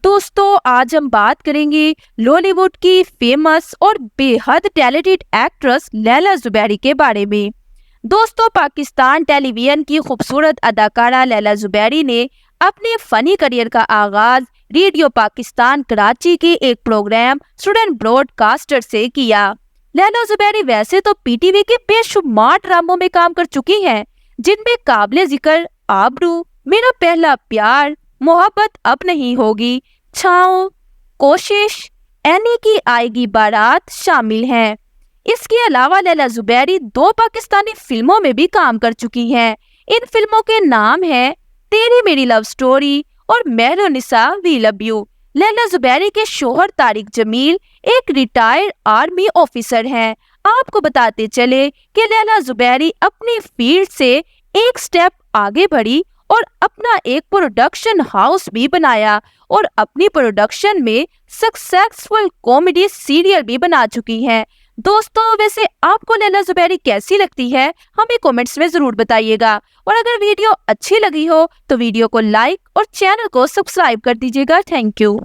दोस्तों आज हम बात करेंगे लॉलीवुड की फेमस और बेहद टैलेंटेड एक्ट्रेस लैला जुबैरी के बारे में। दोस्तों पाकिस्तान टेलीविजन की खूबसूरत अदाकारा लैला जुबैरी ने अपने फनी करियर का आगाज रेडियो पाकिस्तान कराची के एक प्रोग्राम स्टूडेंट ब्रॉडकास्टर से किया। लैला जुबैरी वैसे तो पीटीवी के बेशुमार ड्रामों में काम कर चुकी हैं, जिनमें काबिले जिक्र आबरू, मेरा पहला प्यार, मोहब्बत अब नहीं होगी, छाओ, कोशिश, एनी की आएगी बारात शामिल हैं। इसके अलावा लैला जुबैरी 2 पाकिस्तानी फिल्मों में भी काम कर चुकी हैं। इन फिल्मों के नाम हैं तेरी मेरी लव स्टोरी और Mehrunnisa we love you. Laila Zubairi के शोहर तारिक जमील एक रिटायर्ड आर्मी ऑफिसर हैं। आपको बताते चले कि लैला जुबैरी अपनी फील्ड से एक स्टेप आगे बढ़ी और अपना एक प्रोडक्शन हाउस भी बनाया और अपनी प्रोडक्शन में सक्सेसफुल कॉमेडी सीरियल भी बना चुकी हैं। दोस्तों वैसे आपको लैला जुबैरी कैसी लगती है, हमें कमेंट्स में जरूर बताइएगा। और अगर वीडियो अच्छी लगी हो तो वीडियो को लाइक और चैनल को सब्सक्राइब कर दीजिएगा। Thank you.